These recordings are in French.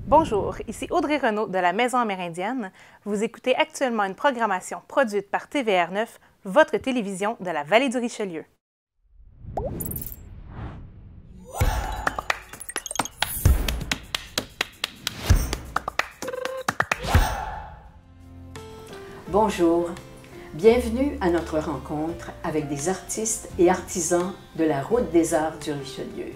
Bonjour, ici Audrey Renaud de la Maison Amérindienne. Vous écoutez actuellement une programmation produite par TVR9, votre télévision de la Vallée du Richelieu. Bonjour, bienvenue à notre rencontre avec des artistes et artisans de la Route des Arts du Richelieu.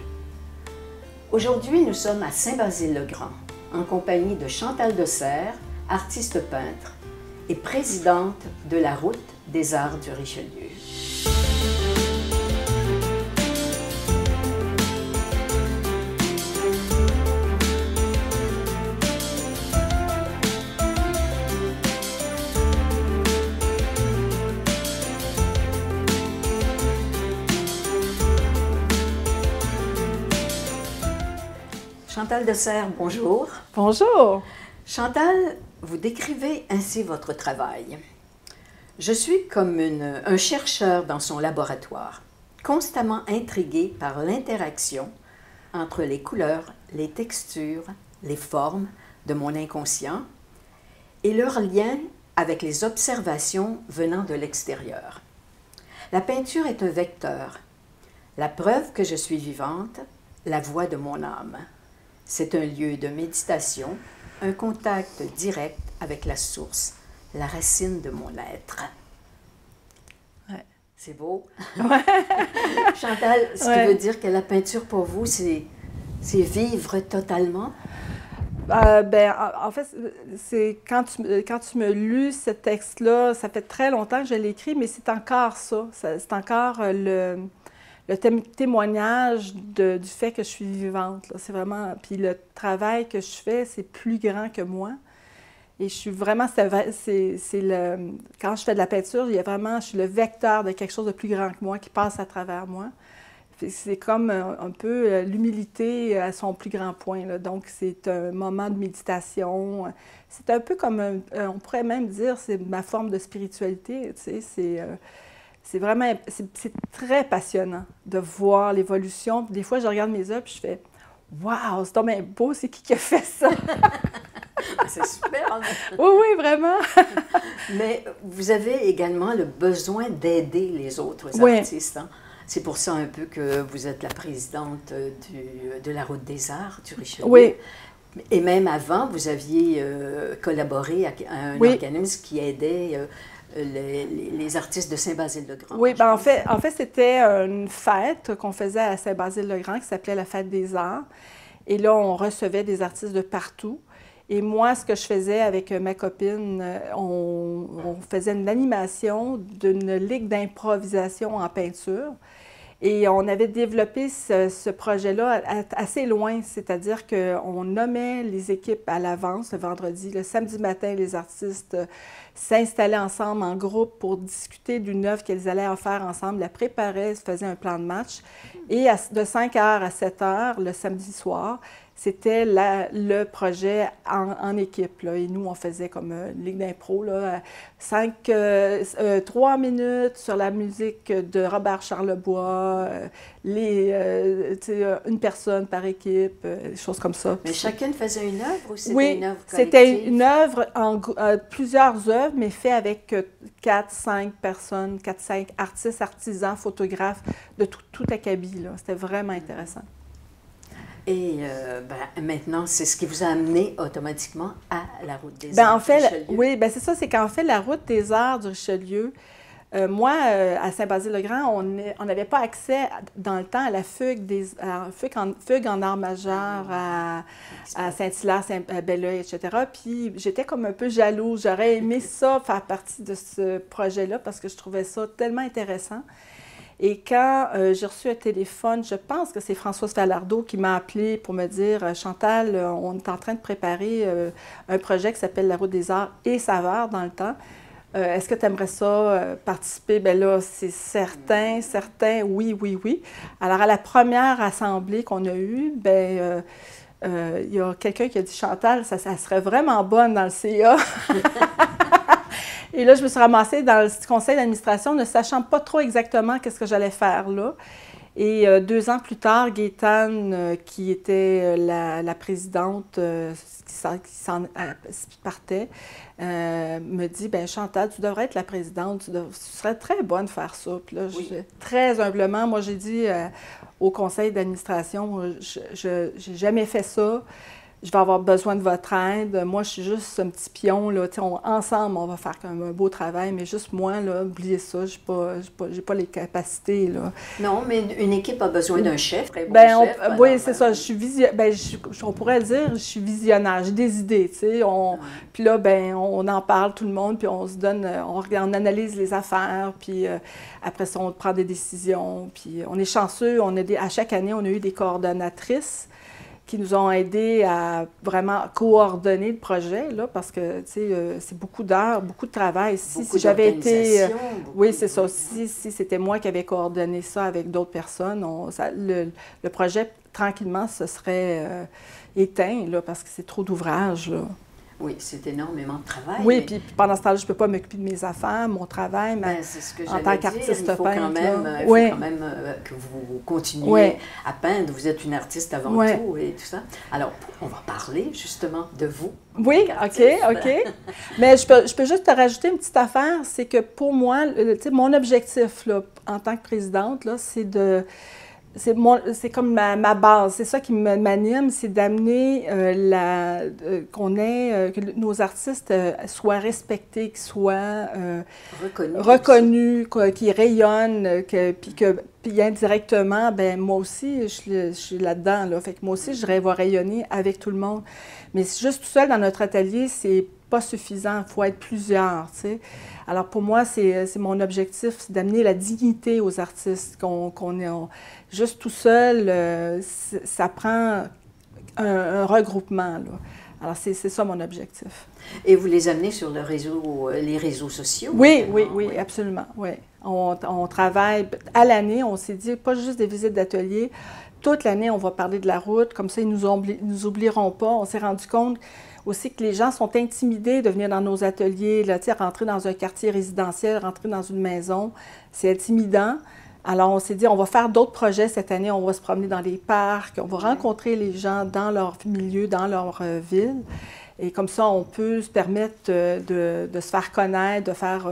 Aujourd'hui, nous sommes à Saint-Basile-le-Grand, en compagnie de Chantal Desserre, artiste peintre et présidente de la Route des Arts du Richelieu. Chantal Desserre, bonjour. Bonjour. Chantal, vous décrivez ainsi votre travail. Je suis comme un chercheur dans son laboratoire, constamment intrigué par l'interaction entre les couleurs, les textures, les formes de mon inconscient et leur lien avec les observations venant de l'extérieur. La peinture est un vecteur, la preuve que je suis vivante, la voix de mon âme. C'est un lieu de méditation, un contact direct avec la source, la racine de mon être. Ouais. C'est beau. Ouais. Chantal, ce qui veut dire que la peinture pour vous, c'est vivre totalement? En fait, c'est quand tu me lus ce texte-là, ça fait très longtemps que je l'ai écrit, mais c'est encore ça. C'est encore le témoignage du fait que je suis vivante. C'est vraiment... Puis le travail que je fais, c'est plus grand que moi. Et je suis vraiment... Quand je fais de la peinture, il y a vraiment... Je suis le vecteur de quelque chose de plus grand que moi qui passe à travers moi. C'est comme un peu l'humilité à son plus grand point, là. Donc, c'est un moment de méditation. C'est un peu comme... on pourrait même dire, c'est ma forme de spiritualité, tu sais, c'est vraiment, c'est très passionnant de voir l'évolution. Des fois, je regarde mes œuvres et je fais « Wow, c'est tellement beau, c'est qui a fait ça? » C'est super! Oui, oui, vraiment! Mais vous avez également le besoin d'aider les autres artistes. Hein? C'est pour ça un peu que vous êtes la présidente de la Route des Arts du Richelieu. Oui. Et même avant, vous aviez collaboré à un organisme qui aidait... les artistes de Saint-Basile-le-Grand. Oui, bien, en fait c'était une fête qu'on faisait à Saint-Basile-le-Grand qui s'appelait la Fête des Arts. Et là, on recevait des artistes de partout. Et moi, ce que je faisais avec ma copine, on faisait une animation d'une ligue d'improvisation en peinture. Et on avait développé ce projet-là assez loin, c'est-à-dire qu'on nommait les équipes à l'avance le vendredi. Le samedi matin, les artistes s'installaient ensemble en groupe pour discuter d'une œuvre qu'ils allaient en faire ensemble, la préparaient, se faisaient un plan de match. Et de 5h à 7h, le samedi soir, c'était le projet en équipe, là. Et nous, on faisait comme une ligue d'impro, 3 minutes sur la musique de Robert Charlebois, une personne par équipe, des choses comme ça. Mais chacune faisait une œuvre ou c'était une œuvre collective? C'était une œuvre, plusieurs œuvres, mais fait avec 4-5 personnes, 4-5 artistes, artisans, photographes, de tout acabit, là. C'était vraiment intéressant. Et maintenant, c'est ce qui vous a amené automatiquement à la Route des Arts du Richelieu. Oui, c'est ça, c'est qu'en fait, la Route des Arts du Richelieu, moi, à Saint-Basile-le-Grand, on n'avait pas accès dans le temps à la fugue en art majeur à Saint-Hilaire, Belleuil, etc. Puis j'étais comme un peu jalouse. J'aurais aimé ça, faire partie de ce projet-là, parce que je trouvais ça tellement intéressant. Et quand j'ai reçu un téléphone, je pense que c'est Françoise Falardeau qui m'a appelée pour me dire « Chantal, on est en train de préparer un projet qui s'appelle la Route des Arts et Saveurs dans le temps. Est-ce que tu aimerais ça participer? » Bien là, c'est certain, oui, oui, oui. Alors, à la première assemblée qu'on a eue, bien, il y a quelqu'un qui a dit « Chantal, ça serait vraiment bonne dans le CA. » Et là, je me suis ramassée dans le conseil d'administration ne sachant pas trop exactement qu'est-ce que j'allais faire là. Et 2 ans plus tard, Gaétane, qui était la présidente qui partait, me dit, ben Chantal, tu devrais être la présidente, tu serais très bonne de faire ça. Puis là, Oui. très humblement, moi j'ai dit au conseil d'administration, je n'ai jamais fait ça. Je vais avoir besoin de votre aide. Moi, je suis juste un petit pion. Là. Ensemble, on va faire comme un beau travail, mais juste moi, là, oubliez ça, je n'ai pas les capacités. Là. Non, mais une équipe a besoin d'un chef, très bon Ben, chef. oui, c'est ça. On pourrait dire, je suis visionnaire, j'ai des idées. Puis là, ben, on en parle, tout le monde, puis on se donne, on analyse les affaires, puis après ça, on prend des décisions. Puis on est chanceux, à chaque année, on a eu des coordonnatrices qui nous ont aidés à vraiment coordonner le projet, là, parce que, tu sais, c'est beaucoup d'heures, beaucoup de travail. Si j'avais été... oui, c'est ça. Si c'était moi qui avais coordonné ça avec d'autres personnes, le projet, tranquillement, se serait éteint, là, parce que c'est trop d'ouvrages, là. Oui, c'est énormément de travail. Oui, puis pendant ce temps-là, je ne peux pas m'occuper de mes affaires, mon travail, mais c'est ce que en tant qu'artiste peintre. Il faut quand même que vous continuiez à peindre. Vous êtes une artiste avant tout et tout ça. Alors, on va parler justement de vous. Oui, OK. Mais je peux juste te rajouter une petite affaire, c'est que pour moi, mon objectif là, en tant que présidente, là, c'est de... C'est comme ma base, c'est ça qui m'anime, c'est d'amener que nos artistes soient respectés, qu'ils soient reconnus, qu'ils rayonnent, puis indirectement, ben moi aussi, je suis là-dedans, là. Fait que moi aussi, je vais rayonner avec tout le monde. Mais juste tout seul dans notre atelier, c'est pas suffisant, il faut être plusieurs, tu sais. Alors pour moi, c'est mon objectif, c'est d'amener la dignité aux artistes, juste tout seul, ça prend un regroupement, là. Alors c'est ça mon objectif. Et vous les amenez sur les réseaux sociaux? Oui, absolument, oui. On travaille à l'année, on s'est dit, pas juste des visites d'atelier, toute l'année, on va parler de la route, comme ça, ils nous oublieront pas. On s'est rendu compte aussi que les gens sont intimidés de venir dans nos ateliers, là, rentrer dans un quartier résidentiel, rentrer dans une maison, c'est intimidant. Alors, on s'est dit, on va faire d'autres projets cette année, on va se promener dans les parcs, on va rencontrer les gens dans leur milieu, dans leur ville. Et comme ça, on peut se permettre de se faire connaître, de faire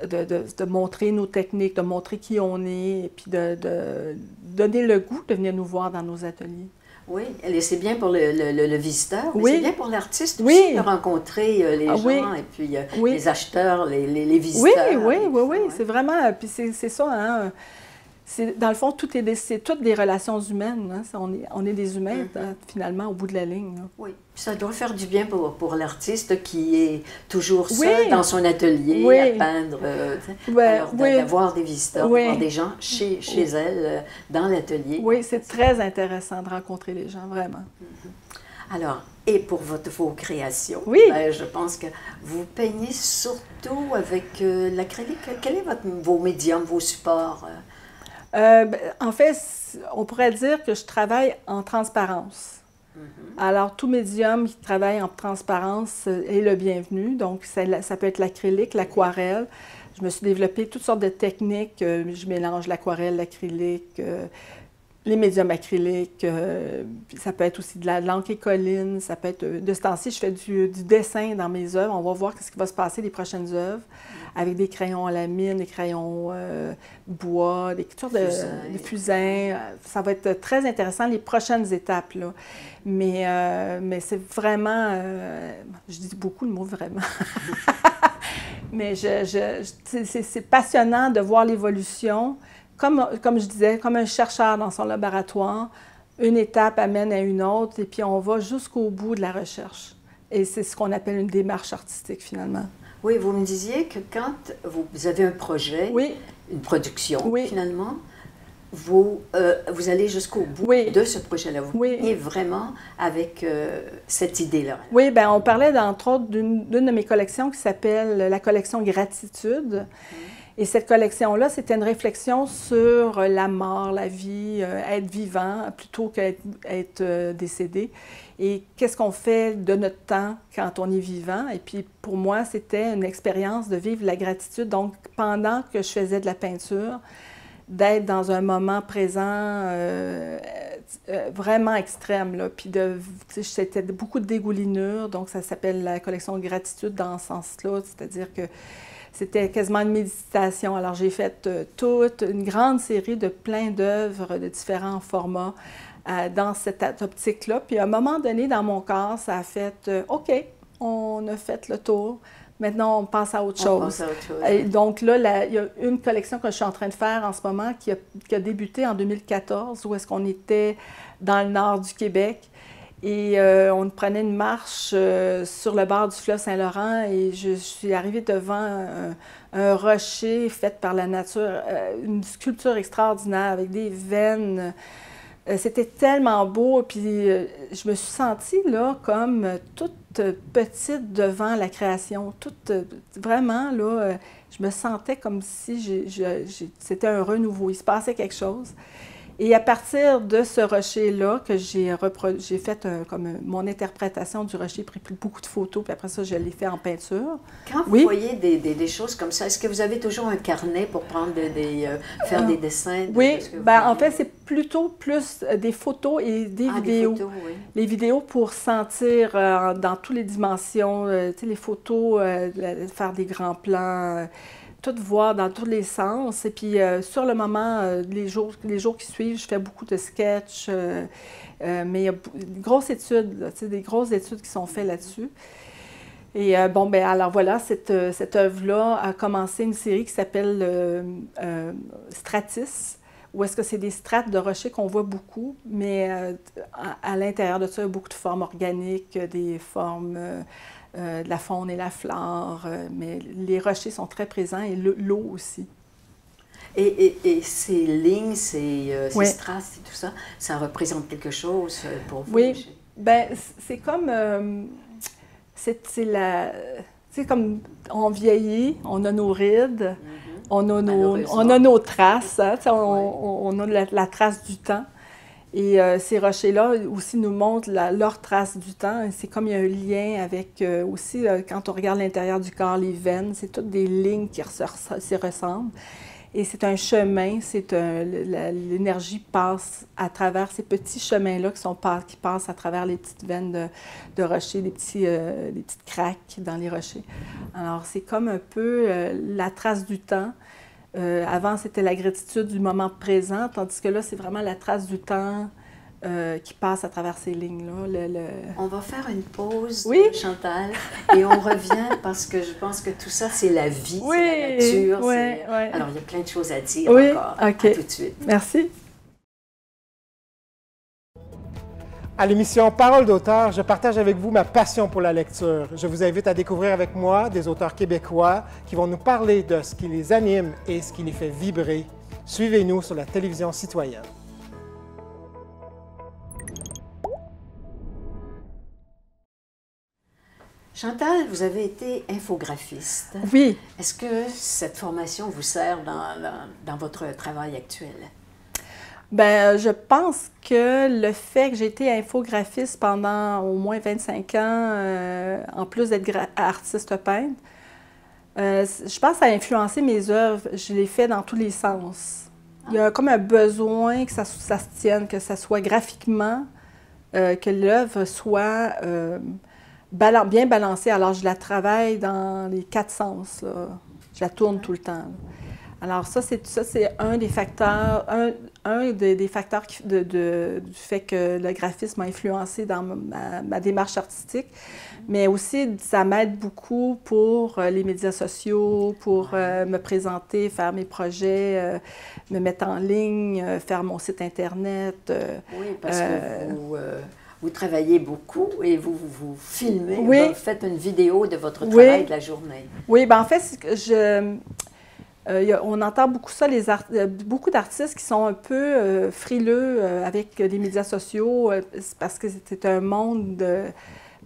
de montrer nos techniques, de montrer qui on est, et puis de donner le goût de venir nous voir dans nos ateliers. Oui, et c'est bien pour le visiteur, mais c'est bien pour l'artiste aussi de rencontrer les gens et puis les acheteurs, les visiteurs. Oui, c'est vraiment, puis c'est ça, hein. Dans le fond, c'est toutes des relations humaines. Hein. On est des humains, finalement, au bout de la ligne. Là. Oui, ça doit faire du bien pour l'artiste qui est toujours seul dans son atelier à peindre. Alors, d'avoir des visiteurs, d'avoir des gens chez elle, dans l'atelier. Oui, c'est très intéressant de rencontrer les gens, vraiment. Alors, et pour vos créations, je pense que vous peignez surtout avec l'acrylique. Quel est vos médiums, vos supports? En fait, on pourrait dire que je travaille en transparence. Alors, tout médium qui travaille en transparence est le bienvenu. Donc, ça peut être l'acrylique, l'aquarelle. Je me suis développé toutes sortes de techniques. Je mélange l'aquarelle, l'acrylique, les médiums acryliques. Ça peut être aussi de l'encre écoline. Ça peut être, de ce temps-ci, je fais du dessin dans mes œuvres. On va voir ce qui va se passer les prochaines œuvres. Avec des crayons à la mine, des crayons bois, des sortes de fusains. Ça va être très intéressant, les prochaines étapes, là. Mais c'est vraiment... je dis beaucoup le mot « vraiment ». Mais c'est passionnant de voir l'évolution. Comme je disais, comme un chercheur dans son laboratoire, une étape amène à une autre, et puis on va jusqu'au bout de la recherche. Et c'est ce qu'on appelle une démarche artistique, finalement. Oui, vous me disiez que quand vous avez un projet, une production, finalement, vous allez jusqu'au bout de ce projet-là. Vous peignez vraiment avec cette idée-là. Oui, bien, on parlait, entre autres, d'une de mes collections qui s'appelle la collection Gratitude. Et cette collection-là, c'était une réflexion sur la mort, la vie, être vivant plutôt qu'être décédé. Et qu'est-ce qu'on fait de notre temps quand on est vivant? Et puis, pour moi, c'était une expérience de vivre la gratitude. Donc, pendant que je faisais de la peinture, d'être dans un moment présent vraiment extrême, là. Puis c'était beaucoup de dégoulinure, donc ça s'appelle la collection Gratitude dans ce sens-là, c'est-à-dire que c'était quasiment une méditation. Alors j'ai fait toute une grande série de plein d'œuvres de différents formats dans cette optique-là. Puis à un moment donné, dans mon corps, ça a fait OK, on a fait le tour. Maintenant, on passe à autre chose. Et donc là, il y a une collection que je suis en train de faire en ce moment qui a débuté en 2014, où est-ce qu'on était dans le nord du Québec. Et on prenait une marche sur le bord du fleuve Saint-Laurent et je suis arrivée devant un rocher fait par la nature, une sculpture extraordinaire avec des veines. C'était tellement beau, puis je me suis sentie là comme toute petite devant la création, toute vraiment là, je me sentais comme si c'était un renouveau, il se passait quelque chose. Et à partir de ce rocher-là, que j'ai fait comme mon interprétation du rocher, pris beaucoup de photos, puis après ça, je l'ai fait en peinture. Quand vous voyez des choses comme ça, est-ce que vous avez toujours un carnet pour prendre faire des dessins? Oui, en fait, c'est plutôt plus des photos et des vidéos. Des photos, oui. Les vidéos pour sentir dans toutes les dimensions, tu sais, les photos, faire des grands plans, tout voir dans tous les sens. Et puis, sur le moment, les jours qui suivent, je fais beaucoup de sketchs, mais il y a des grosses études, là, des grosses études qui sont faites là-dessus. Et bon, bien, alors voilà, cette œuvre-là a commencé une série qui s'appelle Stratis, où est-ce que c'est des strates de rochers qu'on voit beaucoup, mais à l'intérieur de ça, il y a beaucoup de formes organiques, des formes... de la faune et la flore, mais les rochers sont très présents et l'eau aussi. Et ces lignes, ces strass et tout ça, ça représente quelque chose pour vous? Oui, bien, c'est comme... c'est comme on vieillit, on a nos rides, on a nos traces, hein, on a la trace du temps. Et ces rochers-là aussi nous montrent leur trace du temps. C'est comme il y a un lien avec aussi, quand on regarde l'intérieur du corps, les veines, c'est toutes des lignes qui s'y ressemblent. Et c'est un chemin, l'énergie passe à travers ces petits chemins-là qui passent à travers les petites veines de rochers, les petites craques dans les rochers. Alors, c'est comme un peu la trace du temps. Avant, c'était la gratitude du moment présent, tandis que là, c'est vraiment la trace du temps qui passe à travers ces lignes-là. On va faire une pause, Chantal, et on revient parce que je pense que tout ça, c'est la vie, c'est la nature. Alors, il y a plein de choses à dire encore. OK. À tout de suite. Merci. À l'émission Parole d'auteur, je partage avec vous ma passion pour la lecture. Je vous invite à découvrir avec moi des auteurs québécois qui vont nous parler de ce qui les anime et ce qui les fait vibrer. Suivez-nous sur la télévision citoyenne. Chantal, vous avez été infographiste. Oui. Est-ce que cette formation vous sert dans votre travail actuel? Bien, je pense que le fait que j'ai été infographiste pendant au moins 25 ans, en plus d'être artiste peintre, je pense que ça a influencé mes œuvres. Je les fais dans tous les sens. Il y a comme un besoin que ça se tienne, que ça soit graphiquement, que l'œuvre soit bien balancée. Alors, je la travaille dans les 4 sens, là. Je la tourne tout le temps, là. Alors ça, c'est un des facteurs, des facteurs du fait que le graphisme m'a influencé dans ma démarche artistique, mais aussi ça m'aide beaucoup pour les médias sociaux, pour me présenter, faire mes projets, me mettre en ligne, faire mon site Internet. Oui, parce que vous travaillez beaucoup et vous filmez, vous faites une vidéo de votre travail de la journée. Oui, bien en fait, on entend beaucoup ça, beaucoup d'artistes qui sont un peu frileux avec les médias sociaux parce que c'est un monde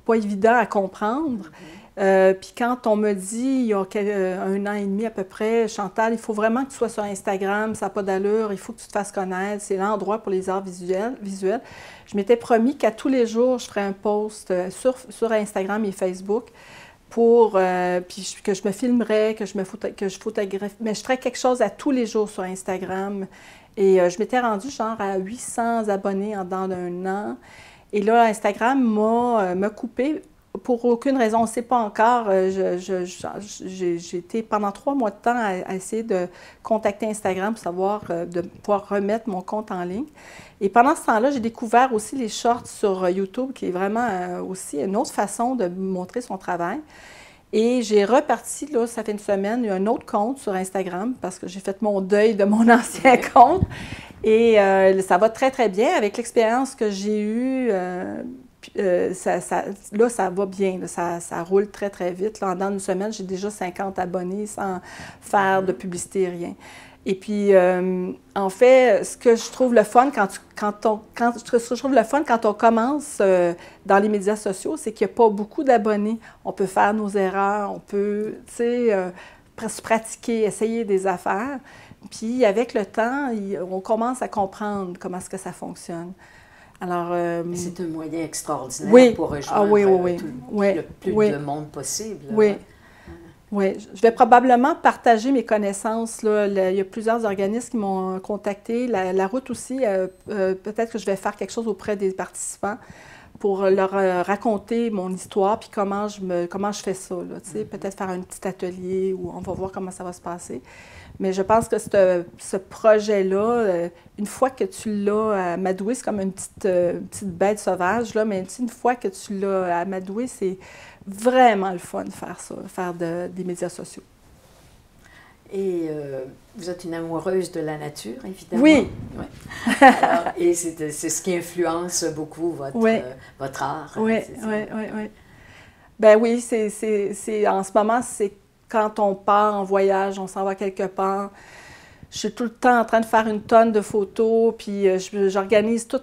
pas évident à comprendre. Puis quand on me dit, il y a 1 an et demi à peu près, Chantal, il faut vraiment que tu sois sur Instagram, ça n'a pas d'allure, il faut que tu te fasses connaître, c'est l'endroit pour les arts visuels. Je m'étais promis qu'à tous les jours, je ferais un post sur Instagram et Facebook puis que je me filmerais, que je photographe, mais je ferais quelque chose à tous les jours sur Instagram. Et je m'étais rendue genre à 800 abonnés en dedans d'un an. Et là, Instagram m'a coupé pour aucune raison. On ne sait pas encore. J'ai été pendant 3 mois de temps à essayer de contacter Instagram pour savoir, de pouvoir remettre mon compte en ligne. Et pendant ce temps-là, j'ai découvert aussi les shorts sur YouTube, qui est vraiment aussi une autre façon de montrer son travail. Et j'ai reparti, là, ça fait une semaine, un autre compte sur Instagram parce que j'ai fait mon deuil de mon ancien compte. Et ça va très, très bien. Avec l'expérience que j'ai eue, là, ça va bien. Là, ça roule très, très vite. Là, dans une semaine, j'ai déjà 50 abonnés sans faire de publicité, rien. Et puis, en fait, ce que je trouve le fun quand on commence dans les médias sociaux, c'est qu'il n'y a pas beaucoup d'abonnés. On peut faire nos erreurs, on peut, tu sais, se pratiquer, essayer des affaires. Puis, avec le temps, on commence à comprendre comment est-ce que ça fonctionne. Alors, c'est un moyen extraordinaire pour rejoindre le plus de monde possible. Oui. Oui, je vais probablement partager mes connaissances. Là. Il y a plusieurs organismes qui m'ont contacté. La route aussi, peut-être que je vais faire quelque chose auprès des participants pour leur raconter mon histoire puis comment je fais ça. Peut-être faire un petit atelier où on va voir comment ça va se passer. Mais je pense que ce projet-là, une fois que tu l'as amadoué, c'est comme une petite bête sauvage, là, mais une fois que tu l'as amadoué, c'est vraiment le fun de faire ça, faire des médias sociaux. Et vous êtes une amoureuse de la nature, évidemment. Oui. Alors, et c'est ce qui influence beaucoup votre art. Oui, oui. Ben oui, en ce moment, c'est quand on part en voyage, on s'en va quelque part. Je suis tout le temps en train de faire une tonne de photos, puis j'organise tout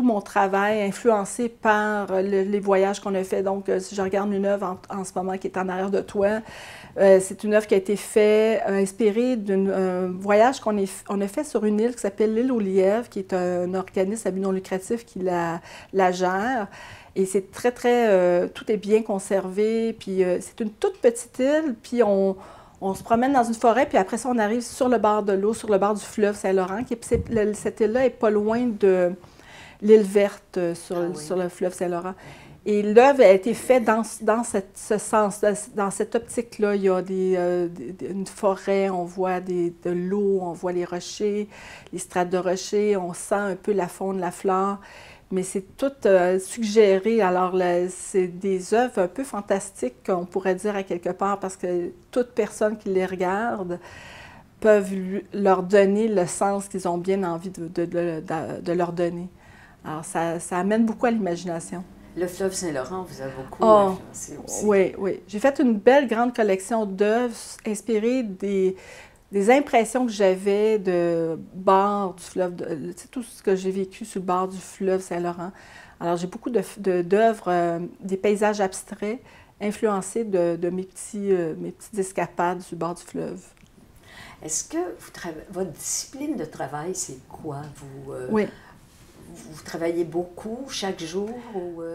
mon travail influencé par les voyages qu'on a fait. Donc, si je regarde une œuvre en ce moment qui est en arrière de toi, c'est une œuvre qui a été faite, inspirée d'un voyage qu'on a fait sur une île qui s'appelle l'île aux Lièvres, qui est un organisme à but non lucratif qui la gère. Et c'est très, très... tout est bien conservé, puis c'est une toute petite île, puis on se promène dans une forêt, puis après ça, on arrive sur le bord de l'eau, sur le bord du fleuve Saint-Laurent. Cette île-là n'est pas loin de l'île verte sur le fleuve Saint-Laurent. Et l'œuvre a été faite dans ce sens, dans cette optique-là. Il y a une forêt, on voit de l'eau, on voit les rochers, les strates de rochers, on sent un peu la faune, la flore. Mais c'est tout suggéré. Alors, c'est des œuvres un peu fantastiques, on pourrait dire à quelque part, parce que toute personne qui les regarde peuvent leur donner le sens qu'ils ont bien envie de leur donner. Alors, ça amène beaucoup à l'imagination. Le fleuve Saint-Laurent vous a beaucoup influencé aussi. Oui, oui. J'ai fait une belle grande collection d'œuvres inspirées des impressions que j'avais de bord du fleuve, tout ce que j'ai vécu sur le bord du fleuve Saint-Laurent. Alors, j'ai beaucoup d'œuvres, des paysages abstraits influencés de mes petites escapades sur le bord du fleuve. Est-ce que votre discipline de travail, c'est quoi? Oui. Vous travaillez beaucoup chaque jour?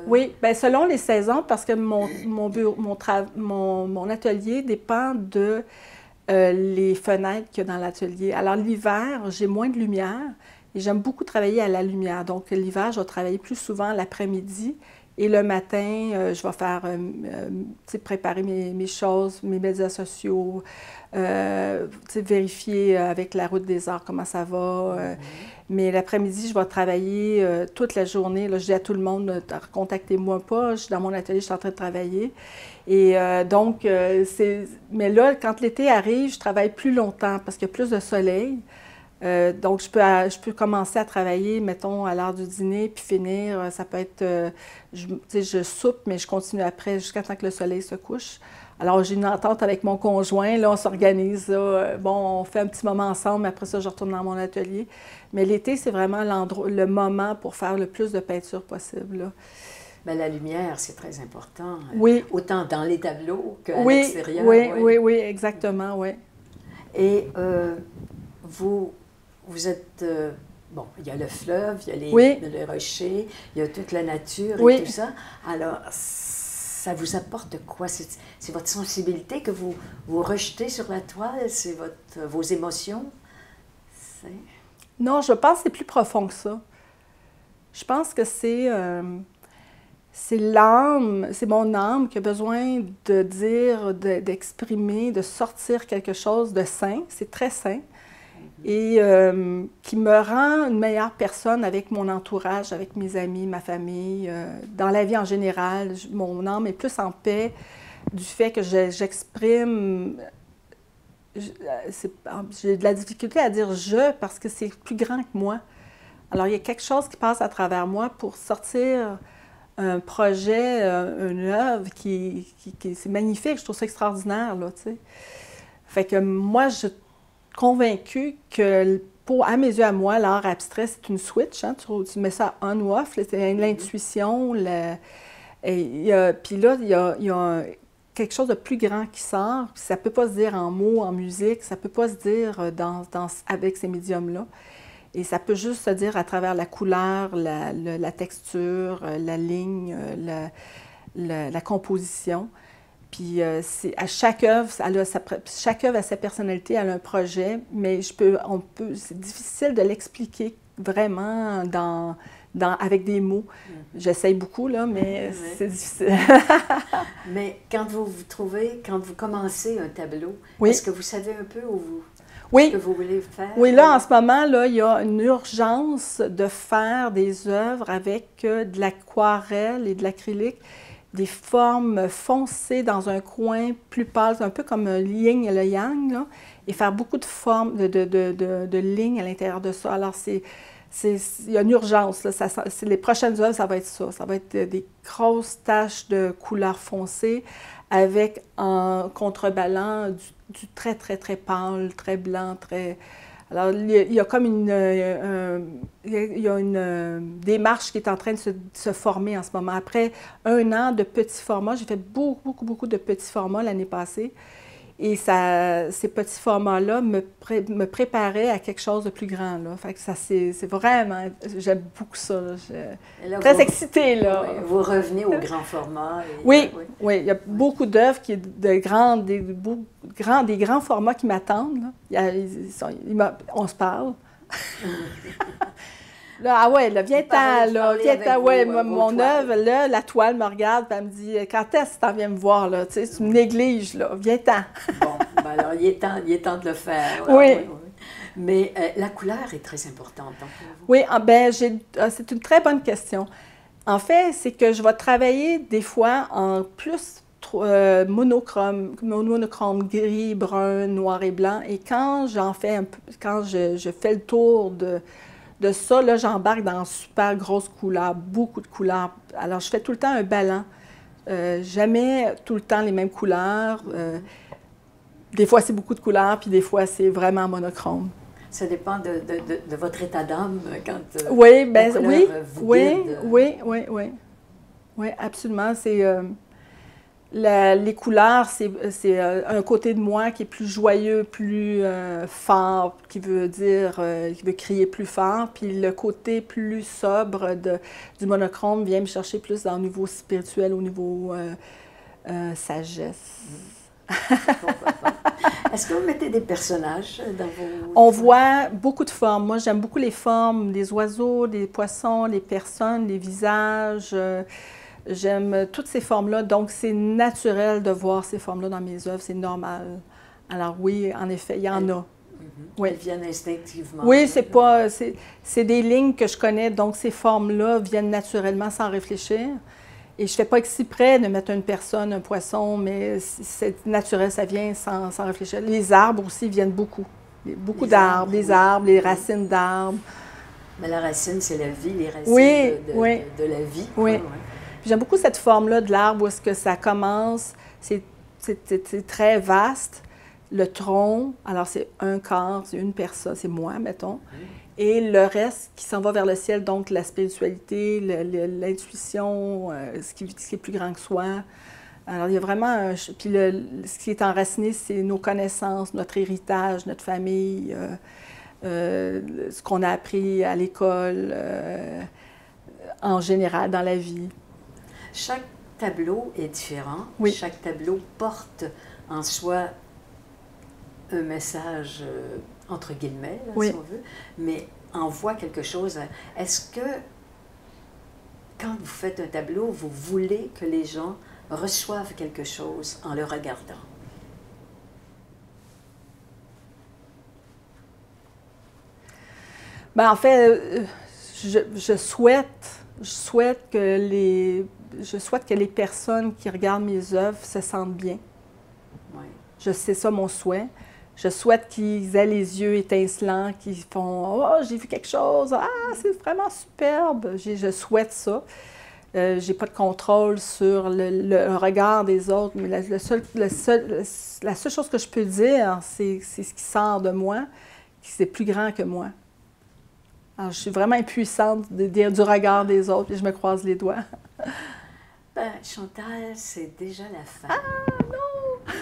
Oui, bien, selon les saisons, parce que mon atelier dépend de les fenêtres qu'il y a dans l'atelier. Alors, l'hiver, j'ai moins de lumière et j'aime beaucoup travailler à la lumière. Donc, l'hiver, je vais travailler plus souvent l'après-midi et le matin, je vais faire, préparer mes choses, mes médias sociaux, vérifier avec la Route des Arts comment ça va. Mais l'après-midi, je vais travailler toute la journée. Là, je dis à tout le monde, contactez-moi pas, je suis dans mon atelier, je suis en train de travailler. Et donc, mais là, quand l'été arrive, je travaille plus longtemps parce qu'il y a plus de soleil. Donc, je peux commencer à travailler, mettons, à l'heure du dîner, puis finir. Ça peut être, je soupe, mais je continue après jusqu'à temps que le soleil se couche. Alors, j'ai une entente avec mon conjoint. Là, on s'organise. Bon, on fait un petit moment ensemble, mais après ça, je retourne dans mon atelier. Mais l'été, c'est vraiment le moment pour faire le plus de peinture possible. Là. Bien, la lumière, c'est très important. Oui. Autant dans les tableaux qu'à l'extérieur. Oui, exactement, oui. Et vous êtes... bon, il y a le fleuve, il y a les rochers, il y a toute la nature et tout ça. Alors, ça vous apporte quoi? C'est votre sensibilité que vous rejetez sur la toile? C'est vos émotions? Non, je pense que c'est plus profond que ça. Je pense que c'est l'âme, c'est mon âme qui a besoin de dire, d'exprimer, de sortir quelque chose de sain. C'est très sain. Et qui me rend une meilleure personne avec mon entourage, avec mes amis, ma famille, dans la vie en général. Mon âme est plus en paix du fait que j'exprime. J'ai de la difficulté à dire « je » parce que c'est plus grand que moi. Alors, il y a quelque chose qui passe à travers moi pour sortir un projet, une œuvre c'est magnifique. Je trouve ça extraordinaire, là, tu sais. Fait que moi, je suis convaincue que, à mes yeux, à moi, l'art abstrait, c'est une switch. Hein? Tu mets ça on ou off, c'est l'intuition. Puis là, il y a quelque chose de plus grand qui sort. Puis ça ne peut pas se dire en mots, en musique, ça ne peut pas se dire avec ces médiums-là. Et ça peut juste se dire à travers la couleur, la texture, la ligne, la composition. Puis à chaque œuvre, chaque œuvre a sa personnalité, elle a un projet, mais c'est difficile de l'expliquer vraiment avec des mots. J'essaye beaucoup, là, mais c'est difficile. Mais quand vous commencez un tableau, oui. Est-ce que vous savez un peu oui. ce que vous voulez faire? Oui, là, en ce moment, là, il y a une urgence de faire des œuvres avec de l'aquarelle et de l'acrylique, des formes foncées dans un coin plus pâle, un peu comme le yin et le yang, là, et faire beaucoup de formes, de lignes à l'intérieur de ça. Alors, il y a une urgence. Là, les prochaines œuvres, ça va être ça. Ça va être des grosses taches de couleur foncée avec en contreballant du très, très, très pâle, très blanc, très... Alors, il y a comme une démarche qui est en train de se former en ce moment. Après un an de petits formats, j'ai fait beaucoup, beaucoup, beaucoup de petits formats l'année passée. Et ces petits formats-là me préparaient à quelque chose de plus grand. Là. Fait que ça, c'est vraiment... J'aime beaucoup ça. Là. Je suis très excitée, là. Oui, vous revenez au grand format. Oui, il y a beaucoup d'œuvres des grands formats qui m'attendent. On se parle. Là, ah ouais, là, viens-t'en, là, viens-t'en, ouais, mon œuvre, là, la toile me regarde, puis elle me dit, quand est-ce que tu viens me voir, là, tu sais, tu me négliges, là, viens-t'en. Bon, ben alors, il est temps de le faire. Là, oui. Mais la couleur est très importante, hein, pour vous. Oui, c'est une très bonne question. En fait, c'est que je vais travailler des fois en plus monochrome, gris, brun, noir et blanc, et quand quand je fais le tour de ça, là, j'embarque dans super grosses couleurs, beaucoup de couleurs. Alors, je fais tout le temps un ballon. Jamais tout le temps les mêmes couleurs. Des fois, c'est beaucoup de couleurs, puis des fois, c'est vraiment monochrome. Ça dépend de votre état d'âme quand oui, oui, absolument. Les couleurs, c'est un côté de moi qui est plus joyeux, plus fort, qui veut crier plus fort. Puis le côté plus sobre du monochrome vient me chercher plus dans le niveau spirituel, au niveau sagesse. Est-ce que vous mettez des personnages dans vos... On voit beaucoup de formes. Moi, j'aime beaucoup les formes, des oiseaux, des poissons, les personnes, les visages. J'aime toutes ces formes-là, donc c'est naturel de voir ces formes-là dans mes œuvres, c'est normal. Alors oui, en effet, il y en a. Oui. Elles viennent instinctivement. Oui, c'est des lignes que je connais, donc ces formes-là viennent naturellement sans réfléchir. Et je ne fais pas exprès de mettre une personne, un poisson, mais c'est naturel, ça vient sans réfléchir. Les arbres aussi viennent beaucoup. Beaucoup d'arbres, les arbres, les racines d'arbres. Mais la racine, c'est la vie, les racines de la vie. Oui. Ouais. J'aime beaucoup cette forme-là de l'arbre où est-ce que ça commence, c'est très vaste. Le tronc, alors c'est un corps, c'est une personne, c'est moi, mettons. Et le reste qui s'en va vers le ciel, donc la spiritualité, l'intuition, ce qui est plus grand que soi. Alors il y a vraiment puis ce qui est enraciné, c'est nos connaissances, notre héritage, notre famille, ce qu'on a appris à l'école, en général, dans la vie. Chaque tableau est différent. Oui. Chaque tableau porte en soi un message, entre guillemets, là, Oui. si on veut, mais envoie quelque chose. Est-ce que, quand vous faites un tableau, vous voulez que les gens reçoivent quelque chose en le regardant? Ben, en fait, je souhaite que les personnes qui regardent mes œuvres se sentent bien. Oui. C'est ça mon souhait. Je souhaite qu'ils aient les yeux étincelants, qu'ils font « Oh, j'ai vu quelque chose! Ah, c'est vraiment superbe! » Je souhaite ça. J'ai pas de contrôle sur le regard des autres, mais la seule chose que je peux dire, c'est ce qui sort de moi, c'est plus grand que moi. Alors, je suis vraiment impuissante du regard des autres et je me croise les doigts. Ben, Chantal, c'est déjà la fin. Ah, Oui,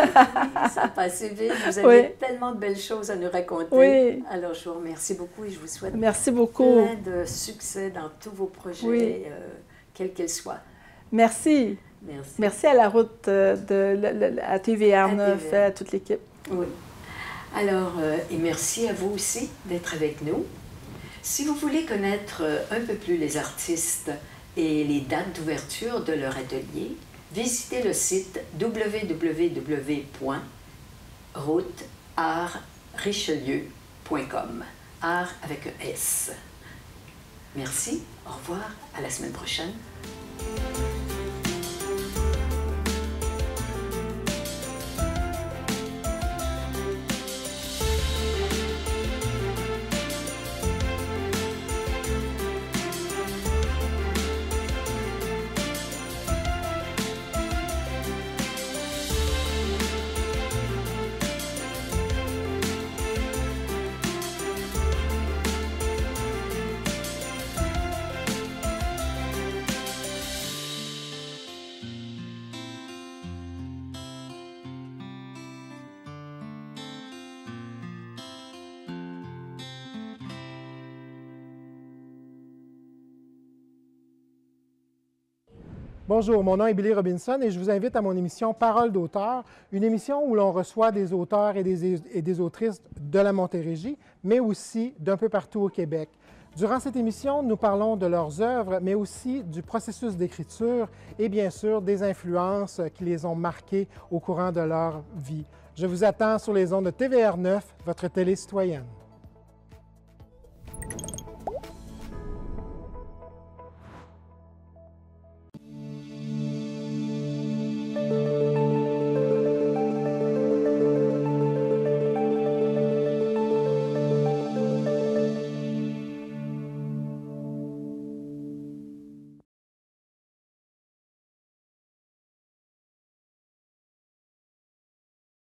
ça a passé vite. Vous avez Oui. tellement de belles choses à nous raconter. Oui. Alors, je vous remercie beaucoup et je vous souhaite Merci beaucoup. plein de succès dans tous vos projets, Oui. quels qu'ils soient. Merci. Merci. Merci à la route à TVR 9, TVR. à toute l'équipe. Oui. Alors, et merci à vous aussi d'être avec nous. Si vous voulez connaître un peu plus les artistes et les dates d'ouverture de leur atelier, visitez le site www.routeartrichelieu.com. Art avec un S. Merci, au revoir, à la semaine prochaine. Bonjour, mon nom est Billy Robinson et je vous invite à mon émission Parole d'auteur, une émission où l'on reçoit des auteurs et des autrices de la Montérégie, mais aussi d'un peu partout au Québec. Durant cette émission, nous parlons de leurs œuvres, mais aussi du processus d'écriture et bien sûr des influences qui les ont marquées au courant de leur vie. Je vous attends sur les ondes de TVR 9, votre télé citoyenne.